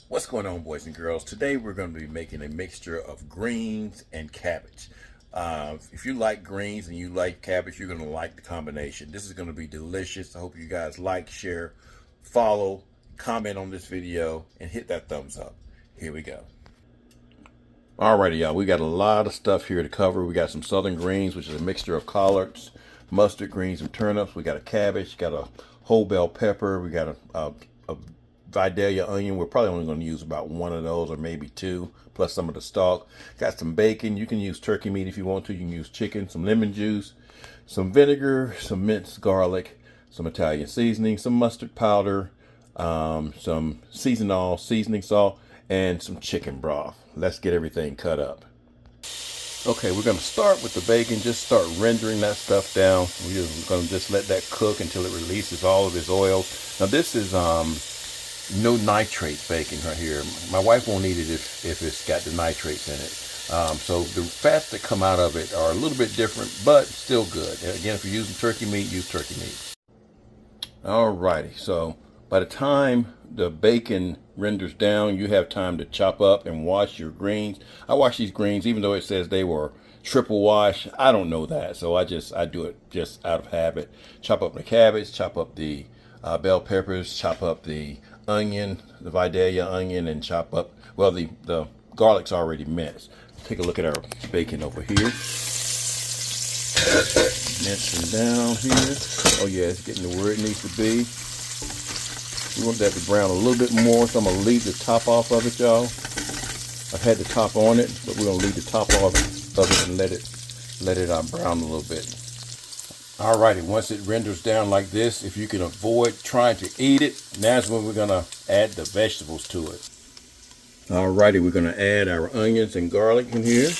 What's going on, boys and girls? Today we're going to be making a mixture of greens and cabbage. If you like greens and you like cabbage, you're going to like the combination. This is going to be delicious. I hope you guys like, share, follow, comment on this video, and hit that thumbs up. Here we go. Alrighty, y'all. We got a lot of stuff here to cover. We got some southern greens, which is a mixture of collards, mustard greens, and turnips. We got a cabbage, got a whole bell pepper. We got a Vidalia onion. We're probably only going to use about one of those or maybe two, plus some of the stalk. Got some bacon. You can use turkey meat if you want to. You can use chicken, some lemon juice, some vinegar, some minced garlic, some Italian seasoning, some mustard powder, some seasoning salt, and some chicken broth. Let's get everything cut up. Okay, we're going to start with the bacon. Just start rendering that stuff down. We're going to just let that cook until it releases all of its oil. Now this is no nitrate bacon right here. My wife won't eat it if it's got the nitrates in it. So the fats that come out of it are a little bit different, but still good. Again, if you're using turkey meat, use turkey meat. Alrighty, so by the time the bacon renders down, you have time to chop up and wash your greens. I wash these greens, even though it says they were triple wash. I don't know that, so I do it just out of habit. Chop up the cabbage, chop up the bell peppers, chop up the onion, the Vidalia onion, and chop up, well, the garlic's already minced. Take a look at our bacon over here. Mincing down here. Oh yeah, it's getting to where it needs to be. We want that to brown a little bit more, so I'm going to leave the top off of it, y'all. I've had the top on it, but we're going to leave the top off of it and let it brown a little bit. Alrighty, once it renders down like this, if you can avoid trying to eat it, now's when we're going to add the vegetables to it. Alrighty, we're going to add our onions and garlic in here.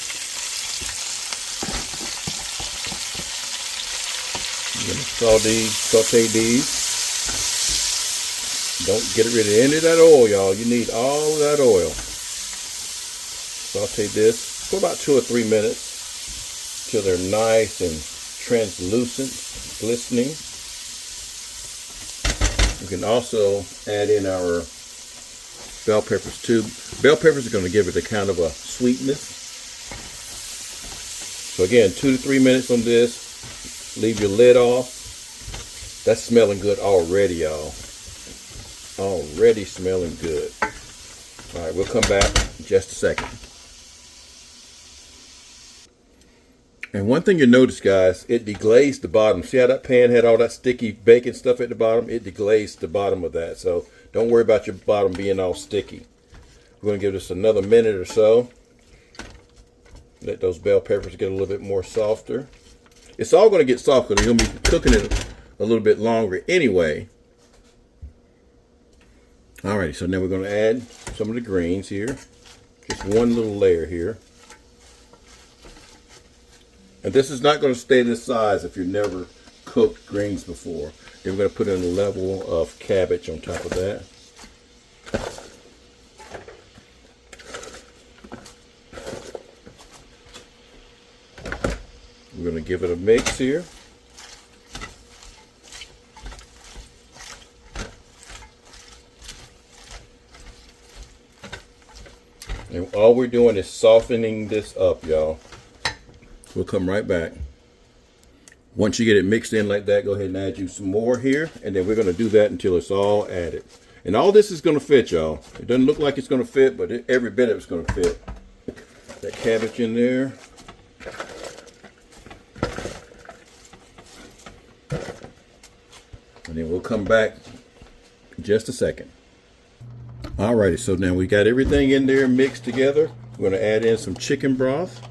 We're going to saute these. Don't get rid of any of that oil, y'all. You need all of that oil. Saute this for about 2 or 3 minutes till they're nice and translucent, glistening. We can also add in our bell peppers too. Bell peppers are going to give it a kind of a sweetness. So again, 2 to 3 minutes on this. Leave your lid off. That's smelling good already, y'all. Already smelling good. All right, we'll come back in just a second. And one thing you'll notice, guys, it deglazed the bottom. See how that pan had all that sticky bacon stuff at the bottom? It deglazed the bottom of that. So don't worry about your bottom being all sticky. We're going to give this another minute or so. Let those bell peppers get a little bit more softer. It's all going to get soft because you're going to be cooking it a little bit longer anyway. Alrighty, so now we're going to add some of the greens here. Just one little layer here. And this is not going to stay this size if you've never cooked greens before. Then we're going to put in a level of cabbage on top of that. We're going to give it a mix here. And all we're doing is softening this up, y'all. We'll come right back. Once you get it mixed in like that, go ahead and add you some more here. And then we're going to do that until it's all added. And all this is going to fit, y'all. It doesn't look like it's going to fit, but every bit of it's going to fit. That cabbage in there. And then we'll come back in just a second. Alrighty, so now we got everything in there mixed together. We're going to add in some chicken broth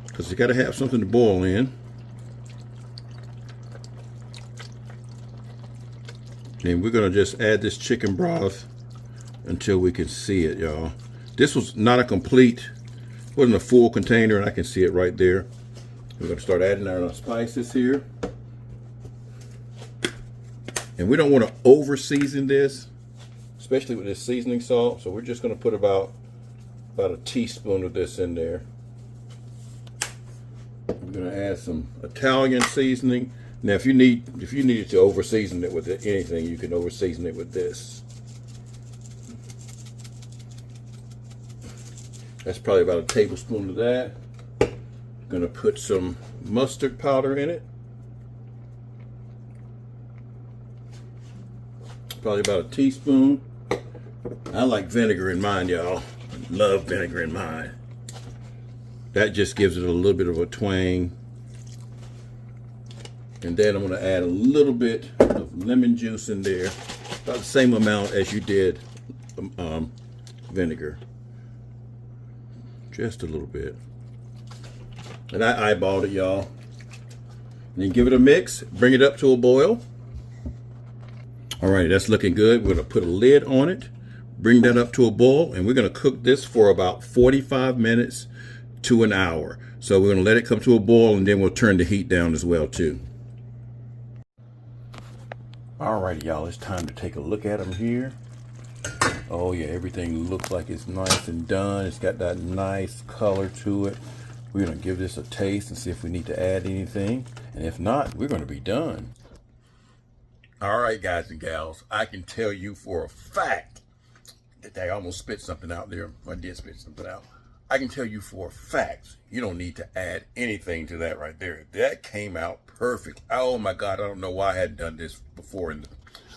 because you got to have something to boil in. And we're going to just add this chicken broth until we can see it, y'all. This was not a complete, wasn't a full container, and I can see it right there. We're going to start adding our spices here. And we don't want to over season this, especially with this seasoning salt. So we're just going to put about a teaspoon of this in there. We're going to add some Italian seasoning. Now, if you needed to over season it with anything, you can over season it with this. That's probably about a tablespoon of that. Gonna put some mustard powder in it. Probably about a teaspoon. I like vinegar in mine, y'all. Love vinegar in mine. That just gives it a little bit of a twang. And then I'm gonna add a little bit of lemon juice in there. About the same amount as you did vinegar. Just a little bit. And I eyeballed it, y'all. And then give it a mix, bring it up to a boil. All right, that's looking good. We're gonna put a lid on it, bring that up to a boil, and we're gonna cook this for about 45 minutes to an hour. So we're gonna let it come to a boil, and then we'll turn the heat down as well too. All right, y'all, it's time to take a look at them here. Oh yeah, everything looks like it's nice and done. It's got that nice color to it. We're gonna give this a taste and see if we need to add anything. And if not, we're gonna be done. All right, guys and gals, I can tell you for a fact that I almost spit something out there. I did spit something out. I can tell you for a fact, you don't need to add anything to that right there. That came out perfect. Oh my God, I don't know why I hadn't done this before in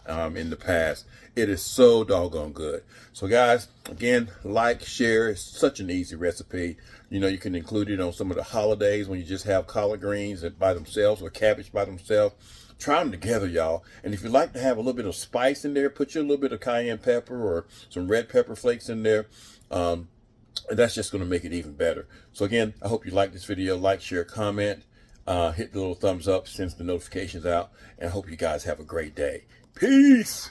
the past. It is so doggone good. So guys, again, like, share. It's such an easy recipe. You know, you can include it on some of the holidays when you just have collard greens by themselves or cabbage by themselves. Try them together, y'all. And if you like to have a little bit of spice in there, put your little bit of cayenne pepper or some red pepper flakes in there. That's just going to make it even better. So again, I hope you like this video. Like, share, comment, hit the little thumbs up, sends the notifications out, and I hope you guys have a great day. Peace.